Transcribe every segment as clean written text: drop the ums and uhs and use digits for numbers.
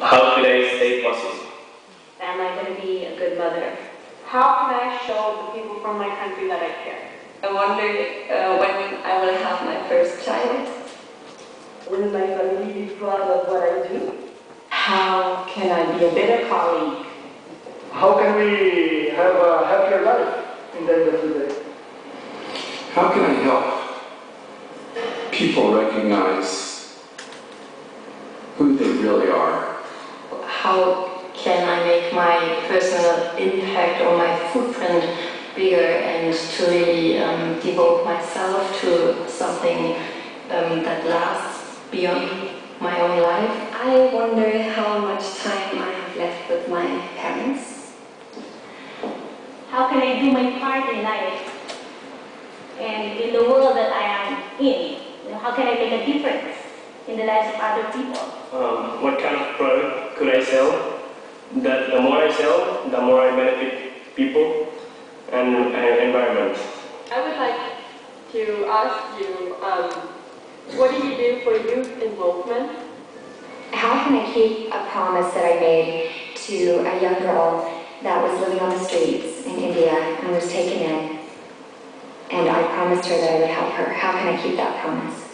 How could I stay positive? Am I going to be a good mother? How can I show the people from my country that I care? I wonder when I will have my first child. Will my family be proud of what I do? How can I be a better colleague? How can we have a happier life in the end of the day? How can I help people recognize who they really are? How can I make my personal impact or my footprint bigger and to really devote myself to something that lasts beyond my own life? I wonder how much time I have left with my parents. How can I do my part in life and in the world that I am in? How can I make a difference in the lives of other people? What kind of product could I sell? That the more I sell, the more I benefit people and environment. I would like to ask you, what do you do for youth involvement? How can I keep a promise that I made to a young girl that was living on the streets in India and was taken in? And I promised her that I would help her. How can I keep that promise?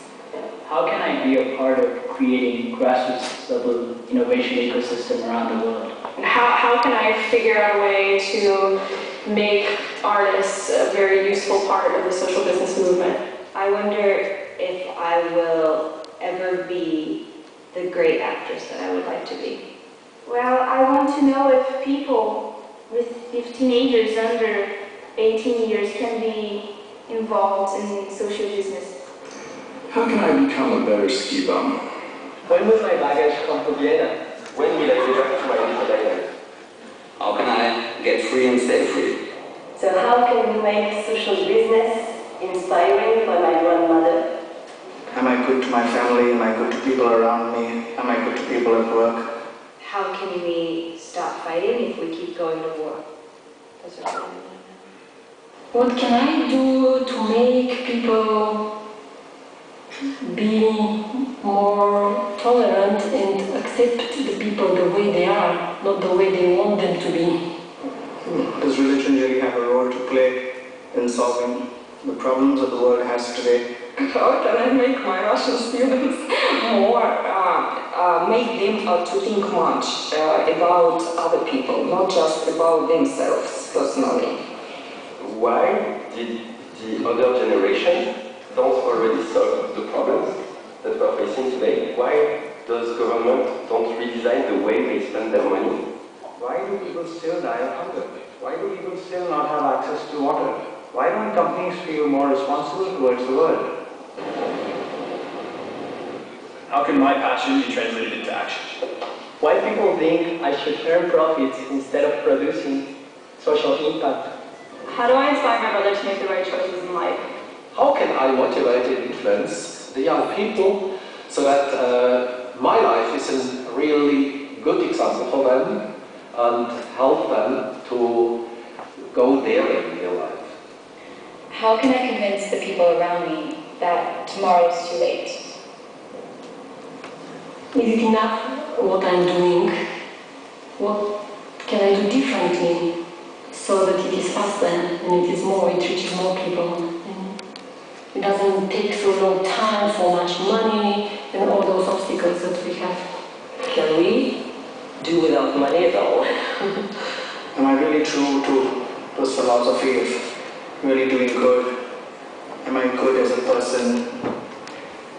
How can I be a part of creating grassroots level innovation ecosystem around the world? How can I figure out a way to make artists a very useful part of the social business movement? I wonder if I will ever be the great actress that I would like to be. Well, I want to know if people if teenagers under 18 years can be involved in social business. How can I become a better ski bum? When will my baggage come to Vienna? When will I get back to my little island? How can I get free and stay free? So how can we make social business inspiring for my grandmother? Am I good to my family? Am I good to people around me? Am I good to people at work? How can we stop fighting if we keep going to war? What can I do to make people be more tolerant and accept the people the way they are, not the way they want them to be? Does religion really have a role to play in solving the problems that the world has today? How can I make my Russian students more, make them to think much about other people, not just about themselves personally? Why did the other generation don't already solve the problems that we're facing today? Why does government don't redesign the way they spend their money? Why do people still die of hunger? Why do people still not have access to water? Why don't companies feel more responsible towards the world? How can my passion be translated into action? Why people think I should earn profits instead of producing social impact? How do I inspire my brother to make the right choices in life? How can I motivate and influence the young people so that my life is a really good example for them and help them to go there in their life? How can I convince the people around me that tomorrow is too late? Is it enough what I'm doing? What can I do differently so that it is faster and it is more, it reaches more people? It doesn't take so long time, so much money, and all those obstacles that we have. Can we do without money at all? Am I really true to those philosophy of really doing good? Am I good as a person?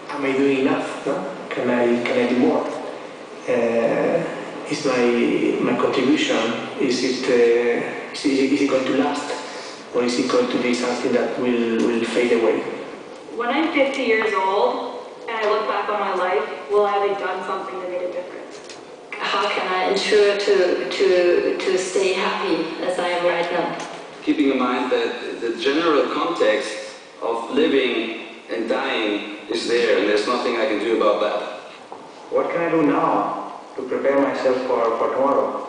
Am I doing enough? No? Can I do more? Is my contribution, is it going to last? Or is it going to be something that will fade away? When I'm 50 years old and I look back on my life, will I have done something that made a difference? How can I ensure to stay happy as I am right now? Keeping in mind that the general context of living and dying is there, and there's nothing I can do about that. What can I do now to prepare myself for tomorrow?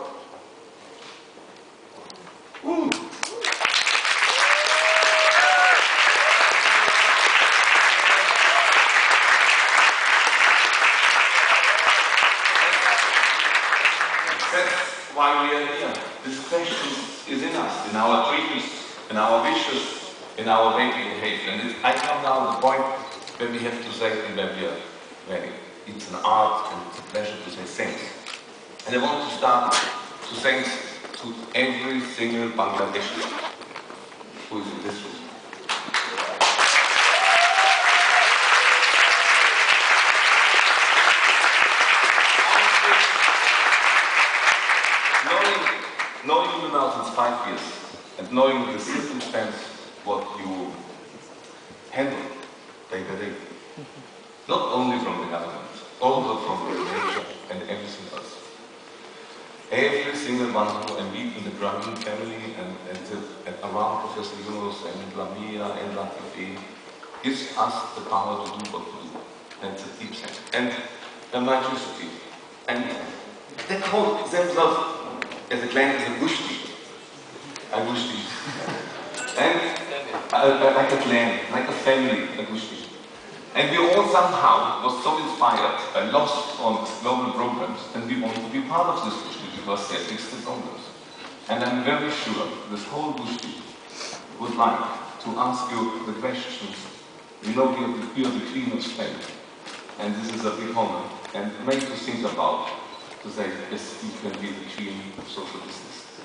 That's why we are here. This question is in us, in our dreams, in our wishes, in our way we behave. And I come now to the point where we have to say, and where we are ready. It's an art and it's a pleasure to say thanks. And I want to start to thanks to every single Bangladeshi who is in this room. Knowing you now since 5 years, and knowing the circumstance, what you handle day by day, not only from the government, also from the nation and everything else. Every single one who I meet in the Grameen family and around Professor Yunus and Lamia and Latifi gives us the power to do what we do. That's a deep sense. And the majesty. And they call themselves as a clan, as a Bushti. A Bushti. And like a clan, like a family, a Bushti. And we all somehow was so inspired by lost on global programs, and we want to be part of this Bushti because they fix the problems. And I'm very sure this whole Bushti would like to ask you the questions. We know you are the Queen of Spain, and this is a big honor, and make you think about to say, yes, you can be the queen of social business.